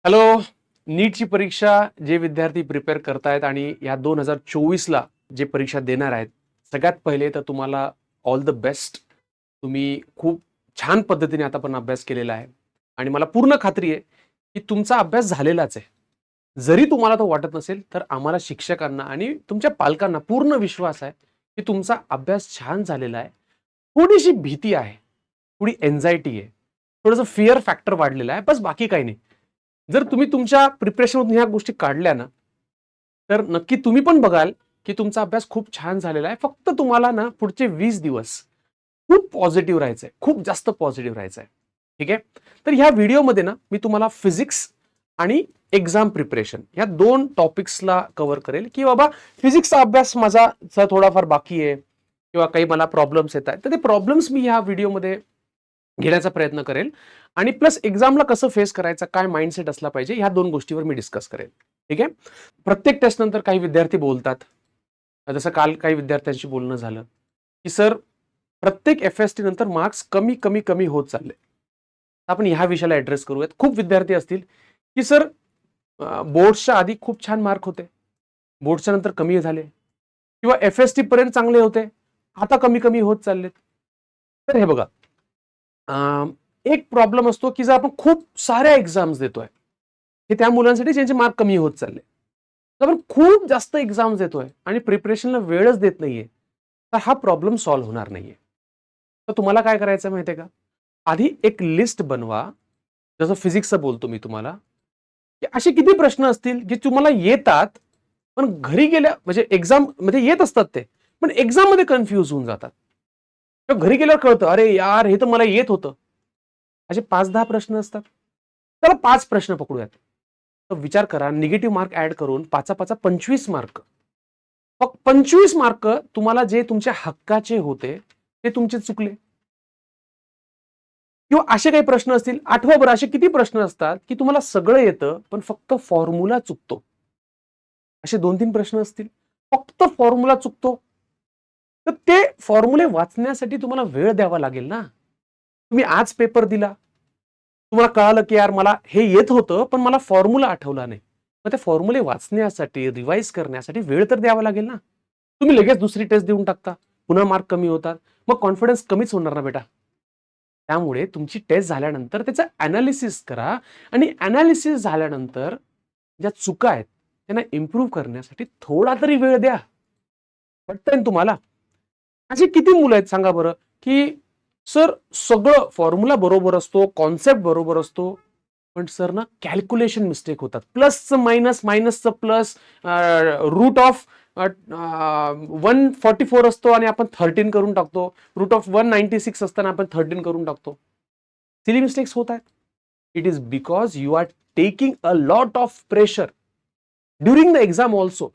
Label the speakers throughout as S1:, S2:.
S1: Hello. नीटची परीक्षा जे विद्यार्थी प्रिपेअर करतायत आणि या 2024ला जे परीक्षा देणार आहेत, सगळ्यात पहिले तर तुम्हाला ऑल द बेस्ट. तुम्ही खूप छान पद्धतीने आता पण अभ्यास केलेला आहे आणि मला पूर्ण खात्री आहे, की तुमचा अभ्यास झालेलाच आहे. जरी तुम्हाला तो वाटत नसेल, तर आम्हाला शिक्षकांना आणि तुमच्या पालकांना पूर्ण विश्वास आहे, की तुमचा अभ्यास छान झालेला आहे. थोडीशी भीती आहे, थोडी अँक्झायटी आहे, थोडंसं फिअर फॅक्टर वाढलेला आहे, बस बाकी काही नाही. जर तुम्ही तुमच्या प्रिपरेशनमधून ह्या गोष्टी काढल्या ना, तर नक्की तुम्ही पण बघाल, की तुमचा अभ्यास खूप छान झालेला आहे. फक्त तुम्हाला ना पुढचे 20 दिवस खूप पॉझिटिव्ह राहायचंय, खूप जास्त पॉझिटिव्ह राहायचंय. ठीक आहे? तर ह्या व्हिडिओमध्ये ना मी तुम्हाला फिजिक्स आणि एक्झाम प्रिपरेशन ह्या 2 टॉपिक्सला कव्हर करेल, की बाबा फिजिक्सचा अभ्यास माझा थोडाफार बाकी आहे किंवा काही मला प्रॉब्लेम्स येत आहेत. तर ते प्रॉब्लेम्स मी ह्या व्हिडिओमध्ये घेण्याचा प्रयत्न करेल आणि प्लस एक्झामला कसं फेस करायचं, काय माइंडसेट असला पाहिजे, ह्या 2 गोष्टीवर मी डिस्कस करेल. ठीक आहे? प्रत्येक टेस्ट नंतर काही विद्यार्थी बोलतात. जसं काल काही विद्यार्थ्यांशी बोलणं झालं, की सर प्रत्येक एफ-एस-टी नंतर मार्क्स कमी, कमी, कमी होत चालले. आपण ह्या विषयाला ॲड्रेस करूयात. खूप विद्यार्थी असतील, की सर बोर्ड्सच्या आधी खूप छान मार्क होते. बोर्ड्सच्या नंतर कमी झाले किंवा एफ-एस-टी पर्यंत चांगले होते. आता कमी, कमी होत चाललेत. तर हे बघा, एक प्रॉब्लेम असतो, की जर आपण खूप साऱ्या एक्झाम्स देतोय, हे त्या मुलांसाठी ज्यांचे मार्क कमी होत चालले. तर आपण खूप जास्त एक्झाम्स देतोय आणि प्रिपरेशनला वेळच देत नाहीये, तर हा प्रॉब्लेम सॉल्व्ह होणार नाहीये. तर तुम्हाला काय करायचं माहितीये का? आधी एक लिस्ट बनवा. जसं फिजिक्सचं बोलतो मी तुम्हाला, की असे किती प्रश्न असतील, जे तुम्हाला येतात, पण घरी गेल्या म्हणजे एक्झाममध्ये येत असतात ते, पण एक्झाममध्ये कन्फ्यूज होऊन जातात. तर घरी गेल्यावर कळतं, "अरे यार, हे तर मला येत होतं." असे 5-10 प्रश्न असतात. चला 5 प्रश्न पकडूयात. तर विचार करा, निगेटिव्ह मार्क ॲड करून 5 25 मार्क. फक्त 25 मार्क तुम्हाला जे तुमच्या हक्काचे होते, ते तुमचे चुकले. किंवा असे काही प्रश्न असतील, आठवा बरं असे किती प्रश्न असतात, की तुम्हाला सगळं येतं, पण फक्त फॉर्म्युला चुकतो. असे 2-3 प्रश्न असतील. फक्त फॉर्म्युला चुकतो. तर ते फॉर्म्युले वाचण्यासाठी तुम्हाला वेळ द्यावा लागेल ना. तुम्ही आज पेपर दिला. तुम्हाला कळालं, की यार मला हे येत होतं, पण मला फॉर्म्युला आठवला नाही. मग ते फॉर्म्युले वाचण्यासाठी, रिवाईज करण्यासाठी वेळ तर द्यावा लागेल ना. तुम्ही लगेच दुसरी टेस्ट देऊन टाकता. पुन्हा मार्क कमी होतात. मग कॉन्फिडन्स कमीच होणार ना बेटा. त्यामुळे तुमची टेस्ट झाल्यानंतर त्याचं एनालिसिस करा आणि एनालिसिस झाल्यानंतर ज्या चुका आहेत, त्यांना इम्प्रूव्ह करण्यासाठी थोडा तरी वेळ द्या. पटतंय ना तुम्हाला? अशी किती मुलं आहेत सांगा बरं, की सर सगळं फॉर्म्युला बरोबर असतो, कॉन्सेप्ट बरोबर असतो, पण सर ना कॅल्क्युलेशन मिस्टेक होतात. प्लसचं मायनस, मायनसचं प्लस, रूट ऑफ 144 असतो आणि आपण 13 करून टाकतो. रूट ऑफ 196 असताना आपण 13 करून टाकतो. सिली मिस्टेक्स होत आहेत. It is because you are taking a lot of pressure during the exam also.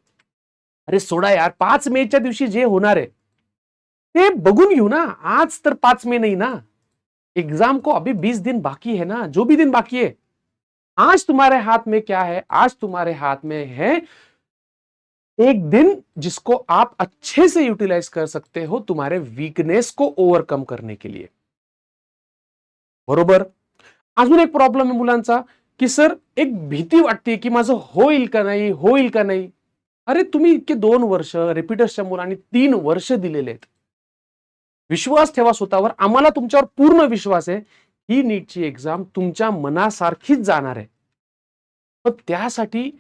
S1: अरे सोडा यार, 5 मेच्या दिवशी जे होणार आहे ते बघून घेऊ ना. आज तर 5 मे नहीं ना. एग्जाम को अभी 20 दिन बाकी है ना. जो भी दिन बाकी है, आज तुम्हारे हाथ में क्या है? आज तुम्हारे हाथ में है एक दिन जिसको आप अच्छे से यूटिलाइज कर सकते हो तुम्हारे वीकनेस को ओव्हरकम करने के लिए. बरोबर? अजून एक प्रॉब्लेम आहे मुलांचा, की सर एक भीती वाटते, की माझं होईल का नाही, होईल का नाही? अरे तुम्ही इतके 2 वर्ष रिपीटर्सच्या मुलांनी 3 वर्ष दिलेले आहेत. विश्वास ठेवा स्वतःवर. आम्हाला तुमच्यावर पूर्ण विश्वास आहे. ही नीटची एक्झाम तुमच्या मनासारखीच जाणार आहे. पण त्यासाठी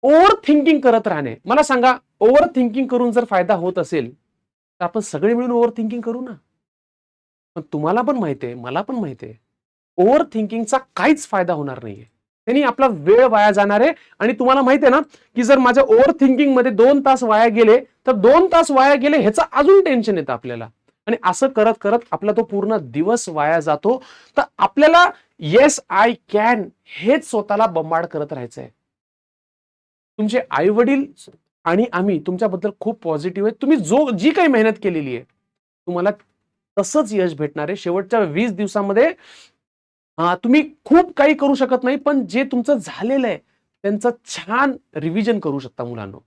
S1: ओव्हर थिंकिंग करत राहणे. मला सांगा, ओव्हर थिंकिंग करून जर फायदा होत असेल, तर आपण सगळे मिळून ओव्हर थिंकिंग करू ना. पण तुम्हाला पण माहिती आहे, मला पण माहिती आहे, ओव्हर थिंकिंगचा काहीच फायदा होणार नाहीये. त्यांनी आपला वेळ वाया जाणार आहे आणि तुम्हाला माहिती आहे ना, की जर माझ्या ओव्हर थिंकिंगमध्ये 2 तास वाया गेले, तर 2 तास वाया गेले ह्याचं अजून टेन्शन येतं आपल्याला. आणि असं करत-करत आपला तो पूर्ण दिवस वाया जातो. तर आपल्याला येस आय कॅन हेच स्वतःला बंबाड करत राहायचंय. तुमचे आई-वडील आणि आम्ही तुमच्याबद्दल खूप पॉझिटिव्ह आहेत. तुम्ही जी काही मेहनत केलेली आहे, तुम्हाला तसंच यश भेटणार आहे. शेवटच्या 20 दिवसामध्ये तुम्ही खूप काही करू शकत नाही, पण जे तुमचं झालेलं आहे, त्यांचं छान रिव्हिजन करू शकता मुलांनो.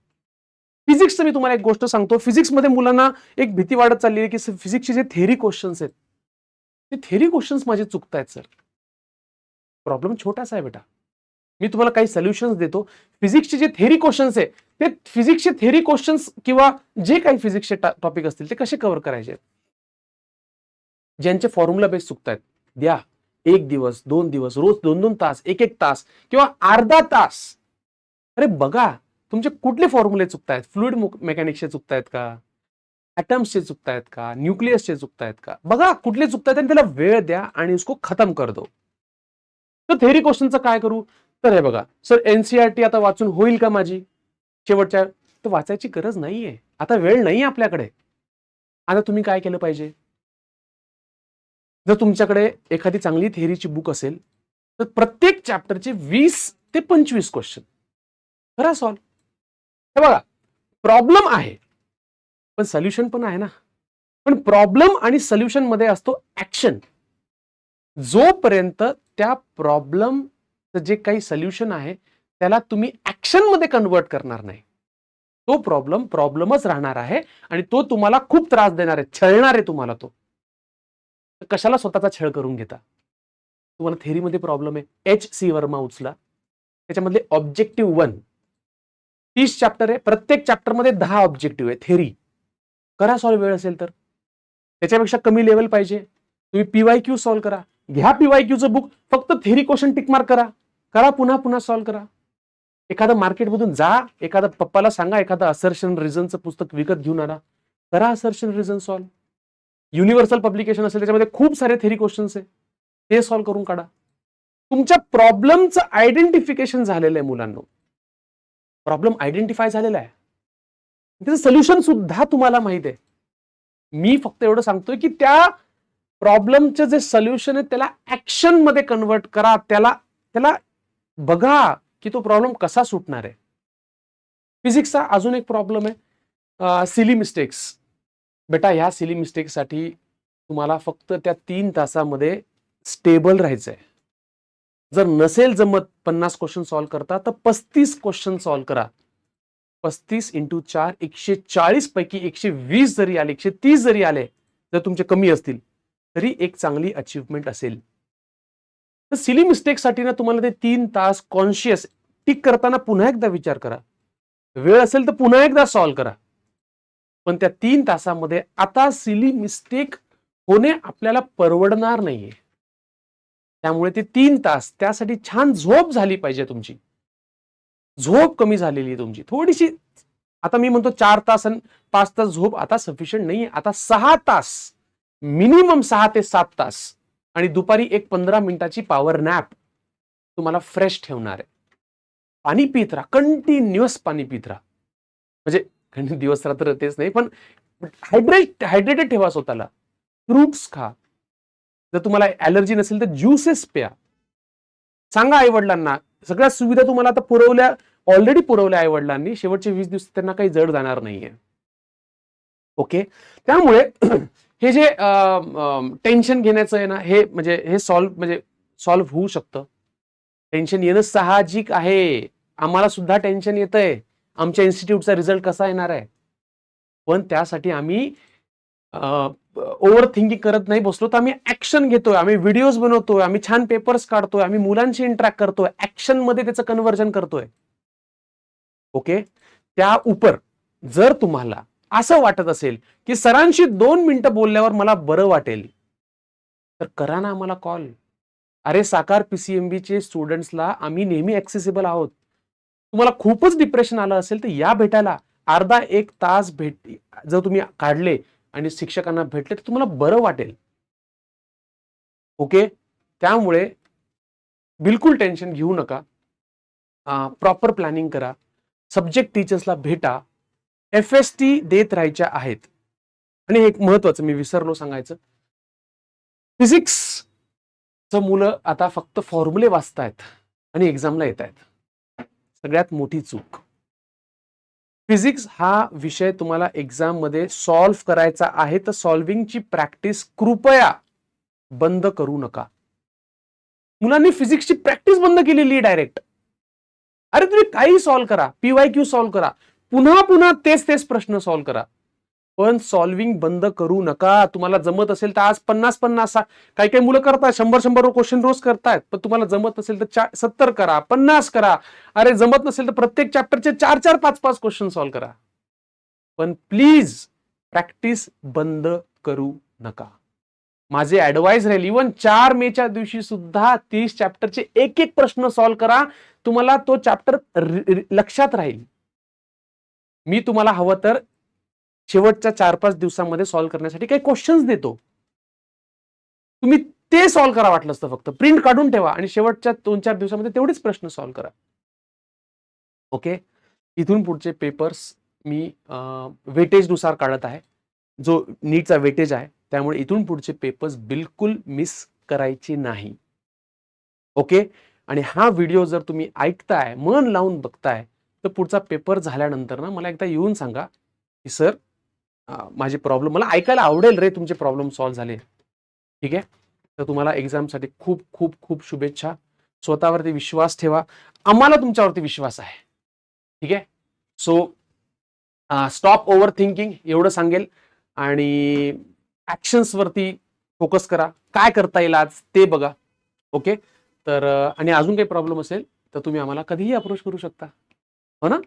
S1: फिजिक्सचं मी तुम्हाला एक गोष्ट सांगतो. फिजिक्समध्ये मुलांना एक भीती वाढत चालली आहे, की फिजिक्सचे जे थिअरी क्वेश्चन्स आहेत, ते थिअरी क्वेश्चन्स माझे चुकतायत सर. प्रॉब्लेम छोटासा आहे बेटा. मी तुम्हाला काही सोल्युशन्स देतो. फिजिक्सचे जे थेरी क्वेश्चन्स आहे ते फिजिक्सचे थेरी क्वेश्चन्स किंवा जे काही फिजिक्सचे टॉपिक असतील ते कसे कव्हर करायचे. ज्यांचे फॉर्म्युला बेस चुकतायत द्या 1 दिवस 2 दिवस रोज 2-2 तास 1-1 तास किंवा अर्धा तास. अरे बघा तुमचे कुठले फॉर्म्युले चुकतायत. फ्लुइड मेकॅनिक्सचे चुकतायत का, ॲटम्सचे चुकतायत का, न्यूक्लियसचे चुकतायत का, बघा कुठले चुकतायत आणि त्याला वेळ द्या आणि उसको खतम कर दो. तर थेरी क्वेश्चनचं काय करू. तर हे बघा सर एनसीईआरटी आता वाचून होईल का माझी शेवटच्या. तर वाचायची गरज नाहीये, आता वेळ नाही आपल्याकडे. आता तुम्ही काय केलं पाहिजे. जर तुमच्याकडे एखादी चांगली थेरीची बुक असेल तर प्रत्येक चॅप्टरचे 20 ते 25 क्वेश्चन करा सॉल्व. हे बघा प्रॉब्लेम आहे पण सोल्युशन पण आहे ना. पण प्रॉब्लेम आणि सोल्युशन मध्ये असतो ऍक्शन. जोपर्यंत त्या प्रॉब्लेमचं जे काही सोल्युशन आहे त्याला तुम्ही ऍक्शन मध्ये कन्वर्ट करणार नाही तो प्रॉब्लेमच राहणार आहे आणि तो तुम्हाला खूप त्रास देणार आहे, छळणार आहे तुम्हाला तो. कशाला स्वतःचा छळ करून घेता. तुम्हाला थेरीमध्ये प्रॉब्लेम आहे, H.C. वर्मा उचला, त्याच्यामधले ऑब्जेक्टिव्ह 1 30 चॅप्टर आहे, प्रत्येक चॅप्टरमध्ये 10 ऑब्जेक्टिव्ह आहे. थेरी करा सॉल्व वेळ असेल तर. त्याच्यापेक्षा कमी लेवल पाहिजे तुम्ही PYQ सॉल्व करा. घ्या PYQचं बुक, फक्त थेरी क्वेश्चन टिक मार्क करा, करा पुन्हा पुन्हा सॉल्व करा. एखादं मार्केटमधून जा, एखादा पप्पाला सांगा एखादं असर्शन रिझनचं पुस्तक विकत घेऊन आणा, करा assertion reason solve. Universal publication असेल त्याच्यामध्ये खूप सारे थेरी क्वेश्चन्स आहे ते सॉल्व करून काढा. तुमच्या प्रॉब्लेमचं आयडेंटिफिकेशन झालेलं आहे मुलांना. प्रॉब्लेम आयडेंटिफाय झालेला आहे, त्याचं सोल्युशन सुद्धा तुम्हाला माहित आहे. मी फक्त एवढं सांगतोय की त्या प्रॉब्लेमचं जे सोल्युशन आहे त्याला ऍक्शन मध्ये कन्वर्ट करा. त्याला बघा की तो प्रॉब्लेम कसा सुटणार आहे. फिजिक्सचा अजून एक प्रॉब्लेम आहे सिली मिस्टेक्स. बेटा ह्या सिली मिस्टेक्ससाठी तुम्हाला फक्त त्या 3 तासामध्ये स्टेबल राहायचं आहे. जर नसेल जमत 50 क्वेश्चन सॉल्व करता तर 35 क्वेश्चन सॉल्व करा. 35 × 4 140 पैकी 120 जरी आले 130 जरी आले जर तुमचे कमी असतील तरी एक चांगली अचीवमेंट असेल. तर सिली मिस्टेकसाठी ना तुम्हाला ते 3 तास कॉन्शियस टिक करताना पुन्हा एकदा विचार करा. वेळ असेल तर पुन्हा एकदा सॉल्व करा. पण त्या 3 तासामध्ये आता सिली मिस्टेक होणे आपल्याला परवडणार नाहीये. त्यामुळे ते 3 तास त्यासाठी छान झोप झाली पाहिजे तुमची. झोप कमी झालेली आहे तुमची थोडीशी. आता मी म्हणतो 4 तास आणि 5 तास झोप आता सफिशियंट नाहीये. आता 6 तास मिनिमम 6 ते 7 तास आणि दुपारी एक 15 मिनिटाची पॉवर नॅप तुम्हाला फ्रेश ठेवणार आहे. पाणी पित राहा, कंटिन्युअस पाणी पित राहा. म्हणजे दिवस रात्र तेच नाही पण हायड्रेटेड ठेवा स्वतःला. फ्रुट्स खा. जर तुम्हाला ऍलर्जी नसेल तर ज्युसेस प्या. सांगा आई वडिलांना. सगळ्या सुविधा तुम्हाला आता ऑलरेडी पुरवल्या आई वडिलांनी. शेवटचे 20 दिवस त्यांना काही जड जाणार नाहीये. ओके. त्यामुळे हे जे टेन्शन घेण्याचं आहे ना हे सॉल्व्ह होऊ शकतं. टेन्शन येणं साहजिक आहे. आम्हाला सुद्धा टेन्शन येतंय आमच्या इन्स्टिट्यूटचा रिझल्ट कसा येणार आहे. पण त्यासाठी आम्ही ओव्हर थिंकिंग करत नाही बसलो तर आम्ही ऍक्शन घेतोय, आम्ही व्हिडिओज बनवतोय, आम्ही छान पेपर्स काढतोय, आम्ही मुलांशी इंटरॅक्ट करतोय, ऍक्शन मध्ये त्याचं कन्व्हर्जन करतोय. ओके. त्या उपर जर तुम्हाला असं वाटत असेल की सरांशी 2 मिनिटं बोलल्यावर मला बरं वाटेल तर करा ना आम्हाला कॉल. अरे साकार PCMB चे स्टुडंट्सला आम्ही नेहमी ऍक्सेसिबल आहोत. तुम्हाला खूपच डिप्रेशन आलं असेल तर या भेटायला. अर्धा 1 तास जर तुम्ही काढले आणि शिक्षकांना भेटले तर तुम्हाला बरं वाटेल. ओके. त्यामुळे बिलकुल टेन्शन घेऊ नका. प्रॉपर प्लॅनिंग करा. सब्जेक्ट टीचर्सला भेटा. FST देत राहायच्या आहेत. आणि एक महत्वाचं मी विसरलो सांगायचं, फिजिक्सचं मुलं आता फक्त फॉर्म्युले वाचतायत आणि एक्झामला येत आहेत. सगळ्यात मोठी चूक. फिजिक्स हा विषय तुम्हाला एक्झाम मध्ये सॉल्व्ह करायचा आहे तर सॉल्व्हिंगची प्रॅक्टिस कृपया बंद करू नका. मुलांनी फिजिक्सची प्रॅक्टिस बंद केलेली डायरेक्ट. अरे तुम्ही काही सॉल्व्ह करा, PYQ सॉल्व्ह करा, पुन्हा पुन्हा तेच प्रश्न सॉल्व्ह करा. पण सॉल्व्हिंग बंद करू नका. तुम्हाला जमत असेल तर आज 50-50 काही काही मुलं करतात, 100-100 क्वेश्चन रोज करतायत. पण तुम्हाला जमत असेल तर 70 करा, 50 करा. अरे जमत नसेल तर प्रत्येक चॅप्टरचे 4-4, 5-5 क्वेश्चन सॉल्व्ह करा. पण प्लीज प्रॅक्टिस बंद करू नका. माझे ऍडवाइस राहील, इव्हन 4 मेच्या दिवशी सुद्धा 30 चॅप्टरचे एक एक प्रश्न सॉल्व्ह करा. तुम्हाला तो चॅप्टर लक्षात राहील. मी तुम्हाला हवं तर शेवटच्या 4-5 दिवसांमध्ये सॉल्व्ह करण्यासाठी काही क्वेश्चन्स देतो. तुम्ही ते सॉल्व्ह करा. वाटलं असतं फक्त प्रिंट काढून ठेवा आणि शेवटच्या 2-4 दिवसामध्ये तेवढेच प्रश्न सॉल्व्ह करा. ओके. इथून पुढचे पेपर्स मी वेटेजनुसार काढत आहे. जो नीटचा वेटेज आहे, त्यामुळे इथून पुढचे पेपर्स बिलकुल मिस करायचे नाही. ओके. आणि हा व्हिडिओ जर तुम्ही ऐकताय, मन लावून बघताय, तर पुढचा पेपर झाल्यानंतर ना मला एकदा येऊन सांगा की सर माझे प्रॉब्लेम, मला ऐकायला आवडेल रे तुमचे प्रॉब्लेम सॉल्व्ह झाले. ठीक आहे. तर तुम्हाला एक्झामसाठी खूप खूप खूप शुभेच्छा. स्वतःवरती विश्वास ठेवा. आम्हाला तुमच्यावरती विश्वास आहे. ठीक आहे. सो स्टॉप ओव्हर थिंकिंग एवढं सांगेल आणि ऍक्शन्स वरती फोकस करा. काय करता येईल आज ते बघा. ओके. तर आणि अजून काही प्रॉब्लेम असेल तर तुम्ही आम्हाला कधीही अप्रोच करू शकता. हो ना?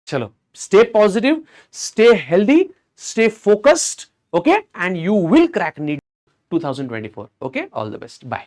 S1: चलो, stay positive, stay healthy, stay focused. Okay. And you will crack NEET 2024. Okay. All the best. Bye.